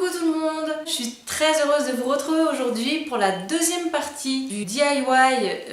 Coucou tout le monde, je suis très heureuse de vous retrouver aujourd'hui pour la deuxième partie du DIY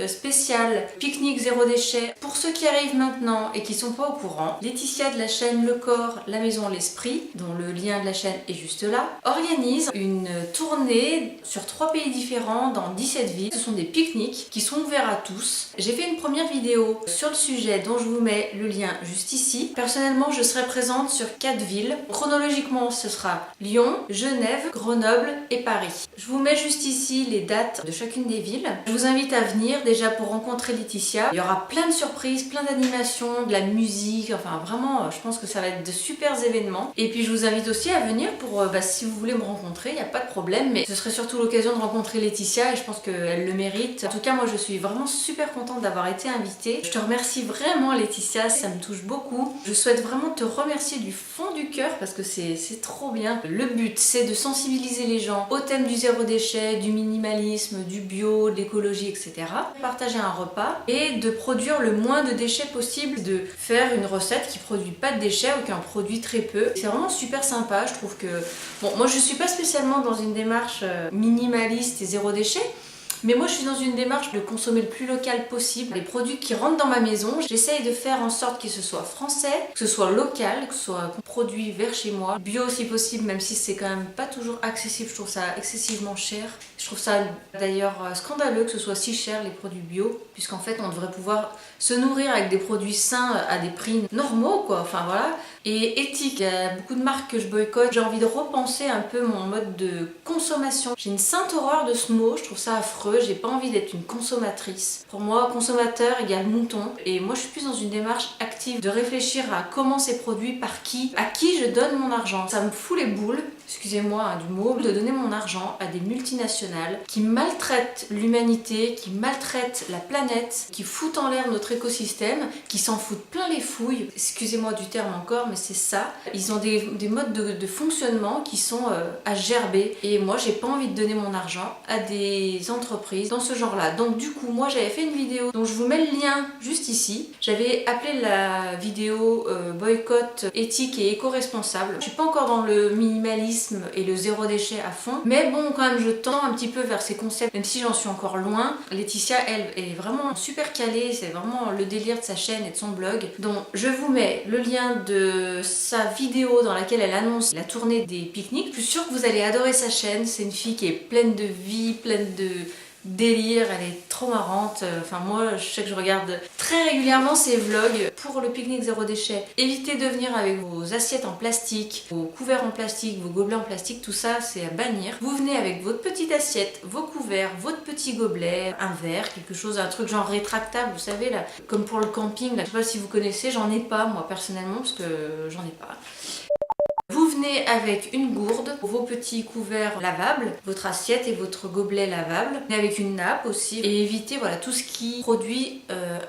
spécial pique-nique zéro déchet. Pour ceux qui arrivent maintenant et qui sont pas au courant, Laetitia de la chaîne Le Corps, la Maison, l'Esprit, dont le lien de la chaîne est juste là, organise une tournée sur 3 pays différents dans 17 villes. Ce sont des pique-niques qui sont ouverts à tous. J'ai fait une première vidéo sur le sujet dont je vous mets le lien juste ici. Personnellement, je serai présente sur 4 villes. Chronologiquement, ce sera Lyon, Genève, Grenoble et Paris. Je vous mets juste ici les dates de chacune des villes. Je vous invite à venir déjà pour rencontrer Laetitia. Il y aura plein de surprises, plein d'animations, de la musique, enfin vraiment je pense que ça va être de super événements. Et puis je vous invite aussi à venir pour, si vous voulez me rencontrer, il n'y a pas de problème, mais ce serait surtout l'occasion de rencontrer Laetitia et je pense qu'elle le mérite. En tout cas moi je suis vraiment super contente d'avoir été invitée. Je te remercie vraiment Laetitia, ça me touche beaucoup. Je souhaite vraiment te remercier du fond du cœur parce que c'est trop bien. Le but c'est de sensibiliser les gens au thème du zéro déchet, du minimalisme, du bio, de l'écologie, etc. Partager un repas et de produire le moins de déchets possible, de faire une recette qui produit pas de déchets ou qui en produit très peu. C'est vraiment super sympa, je trouve que... Bon, moi je suis pas spécialement dans une démarche minimaliste et zéro déchet, mais moi je suis dans une démarche de consommer le plus local possible. Les produits qui rentrent dans ma maison, j'essaye de faire en sorte que ce soit français, que ce soit local, que ce soit produit vers chez moi, bio si possible, même si c'est quand même pas toujours accessible, je trouve ça excessivement cher. Je trouve ça d'ailleurs scandaleux que ce soit si cher les produits bio, puisqu'en fait on devrait pouvoir se nourrir avec des produits sains à des prix normaux quoi, enfin voilà. Et éthique, il y a beaucoup de marques que je boycotte, j'ai envie de repenser un peu mon mode de consommation. J'ai une sainte horreur de ce mot, je trouve ça affreux, j'ai pas envie d'être une consommatrice. Pour moi, consommateur égale mouton, et moi je suis plus dans une démarche active de réfléchir à comment c'est produit, par qui, à qui je donne mon argent. Ça me fout les boules, excusez-moi du mot, de donner mon argent à des multinationales qui maltraitent l'humanité, qui maltraitent la planète, qui foutent en l'air notre écosystème, qui s'en foutent plein les fouilles, excusez-moi du terme encore, mais c'est ça. Ils ont des modes de fonctionnement qui sont à gerber, et moi j'ai pas envie de donner mon argent à des entreprises dans ce genre-là. Donc du coup, moi j'avais fait une vidéo, dont je vous mets le lien juste ici. J'avais appelé la vidéo boycott éthique et éco-responsable. Je suis pas encore dans le minimalisme et le zéro déchet à fond, mais bon, quand même je tends un petit peu vers ces concepts, même si j'en suis encore loin. Laetitia, elle est vraiment super calée, c'est vraiment le délire de sa chaîne et de son blog. Donc je vous mets le lien de sa vidéo dans laquelle elle annonce la tournée des pique-niques. Je suis sûre que vous allez adorer sa chaîne, c'est une fille qui est pleine de vie, pleine de délire, elle est trop marrante. Enfin moi je sais que je regarde très régulièrement ses vlogs. Pour le pique-nique zéro déchet, évitez de venir avec vos assiettes en plastique, vos couverts en plastique, vos gobelets en plastique, tout ça c'est à bannir. Vous venez avec votre petite assiette, vos couverts, votre petit gobelet, un verre, quelque chose, un truc genre rétractable, vous savez là, comme pour le camping là. Je sais pas si vous connaissez, j'en ai pas moi personnellement parce que j'en ai pas. Vous venez avec une gourde, vos petits couverts lavables, votre assiette et votre gobelet lavable, avec une nappe aussi, et évitez voilà, tout ce qui produit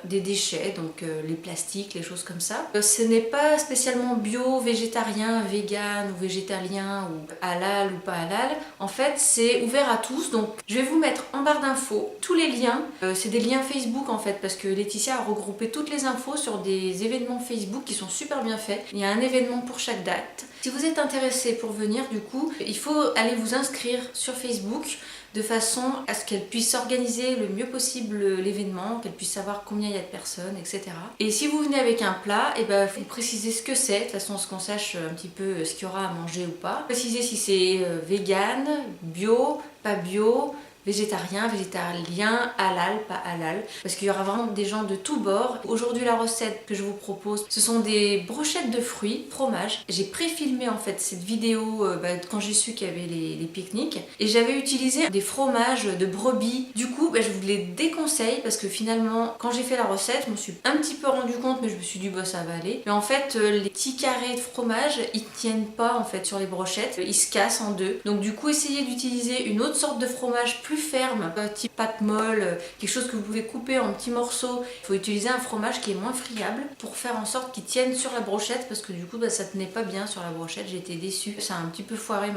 des déchets, donc les plastiques, les choses comme ça. Ce n'est pas spécialement bio, végétarien, vegan ou végétalien ou halal ou pas halal. En fait, c'est ouvert à tous, donc je vais vous mettre en barre d'infos tous les liens. C'est des liens Facebook en fait, parce que Laetitia a regroupé toutes les infos sur des événements Facebook qui sont super bien faits. Il y a un événement pour chaque date. Si vous êtes intéressé pour venir, du coup, il faut aller vous inscrire sur Facebook de façon à ce qu'elle puisse organiser le mieux possible l'événement, qu'elle puisse savoir combien il y a de personnes, etc. Et si vous venez avec un plat, et ben faut préciser ce que c'est, de façon à ce qu'on sache un petit peu ce qu'il y aura à manger ou pas. Préciser si c'est vegan, bio, pas bio, végétarien, végétalien, halal, pas halal, parce qu'il y aura vraiment des gens de tous bords. Aujourd'hui la recette que je vous propose, ce sont des brochettes de fruits, fromage. J'ai pré-filmé en fait cette vidéo quand j'ai su qu'il y avait les pique-niques, et j'avais utilisé des fromages de brebis. Du coup je vous les déconseille parce que finalement quand j'ai fait la recette, je me suis un petit peu rendu compte, mais je me suis dit bah ça va aller. Mais en fait les petits carrés de fromage, ils tiennent pas en fait sur les brochettes, ils se cassent en deux. Donc du coup essayez d'utiliser une autre sorte de fromage plus ferme, type pâte molle, quelque chose que vous pouvez couper en petits morceaux. Il faut utiliser un fromage qui est moins friable pour faire en sorte qu'il tienne sur la brochette, parce que du coup ça tenait pas bien sur la brochette, j'ai été déçue. Ça a un petit peu foiré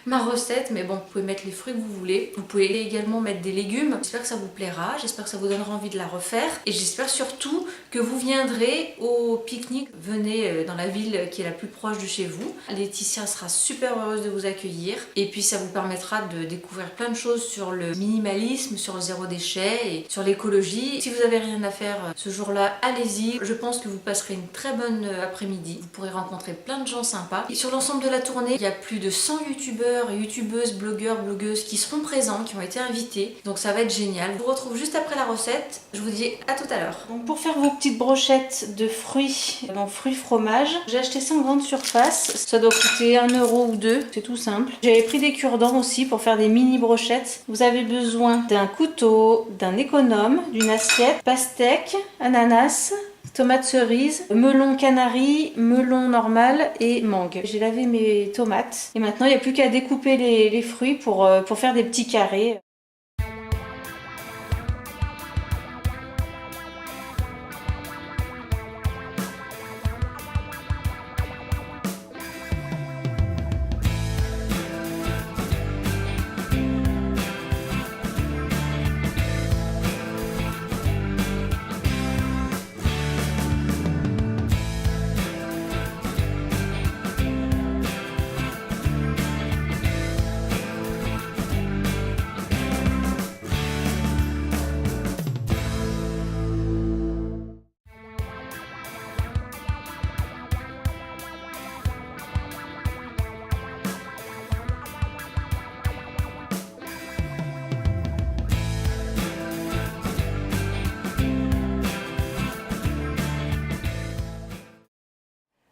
ma recette, mais bon, vous pouvez mettre les fruits que vous voulez. Vous pouvez également mettre des légumes. J'espère que ça vous plaira, j'espère que ça vous donnera envie de la refaire et j'espère surtout que vous viendrez au pique-nique. Venez dans la ville qui est la plus proche de chez vous. Laetitia sera super heureuse de vous accueillir et puis ça vous permettra de découvrir plein de choses sur le minimalisme, sur le zéro déchet et sur l'écologie. Si vous n'avez rien à faire ce jour-là, allez-y. Je pense que vous passerez une très bonne après-midi. Vous pourrez rencontrer plein de gens sympas. Et sur l'ensemble de la tournée, il y a plus de 100 youtubeurs et youtubeuses, blogueurs, blogueuses qui seront présents, qui ont été invités. Donc ça va être génial. Je vous retrouve juste après la recette. Je vous dis à tout à l'heure. Donc pour faire vos petites brochettes de fruits, donc fruits fromage, j'ai acheté ça en grande surface. Ça doit coûter 1 € ou 2, c'est tout simple. J'avais pris des cure-dents aussi pour faire des mini brochettes. Vous avez besoin d'un couteau, d'un économe, d'une assiette, pastèque, ananas, tomates cerises, melon canari, melon normal et mangue. J'ai lavé mes tomates et maintenant il n'y a plus qu'à découper les fruits pour faire des petits carrés.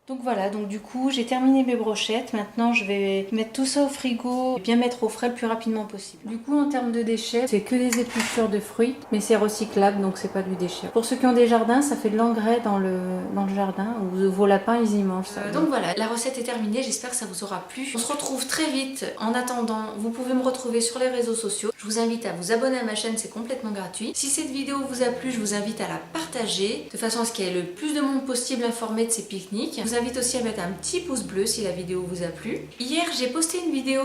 Donc voilà, donc du coup j'ai terminé mes brochettes. Maintenant je vais mettre tout ça au frigo et bien mettre au frais le plus rapidement possible. Du coup en termes de déchets, c'est que des épluchures de fruits, mais c'est recyclable donc c'est pas du déchet. Pour ceux qui ont des jardins, ça fait de l'engrais dans le jardin où vos lapins ils y mangent ça. Donc voilà, la recette est terminée, j'espère que ça vous aura plu. On se retrouve très vite. En attendant, vous pouvez me retrouver sur les réseaux sociaux. Je vous invite à vous abonner à ma chaîne, c'est complètement gratuit. Si cette vidéo vous a plu, je vous invite à la partager de façon à ce qu'il y ait le plus de monde possible informé de ces pique-niques. Je vous invite aussi à mettre un petit pouce bleu si la vidéo vous a plu. Hier j'ai posté une vidéo,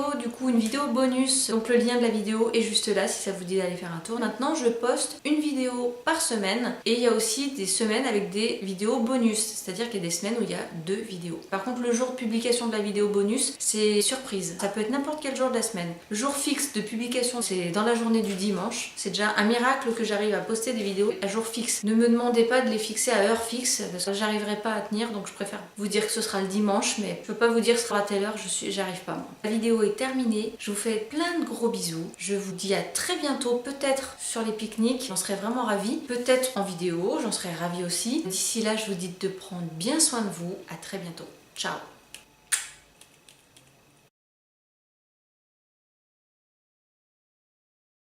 une vidéo bonus, donc le lien de la vidéo est juste là si ça vous dit d'aller faire un tour. Maintenant je poste une vidéo par semaine et il y a aussi des semaines avec des vidéos bonus, c'est-à-dire qu'il y a des semaines où il y a 2 vidéos. Par contre le jour de publication de la vidéo bonus c'est surprise, ça peut être n'importe quel jour de la semaine. Le jour fixe de publication c'est dans la journée du dimanche, c'est déjà un miracle que j'arrive à poster des vidéos à jour fixe. Ne me demandez pas de les fixer à heure fixe parce que j'arriverai pas à tenir, donc je préfère vous dire que ce sera le dimanche, mais je peux pas vous dire ce sera à telle heure, j'arrive pas moi. La vidéo est terminée, je vous fais plein de gros bisous, je vous dis à très bientôt, peut-être sur les pique-niques, j'en serais vraiment ravie, peut-être en vidéo, j'en serais ravie aussi. D'ici là, je vous dis de prendre bien soin de vous, à très bientôt, ciao.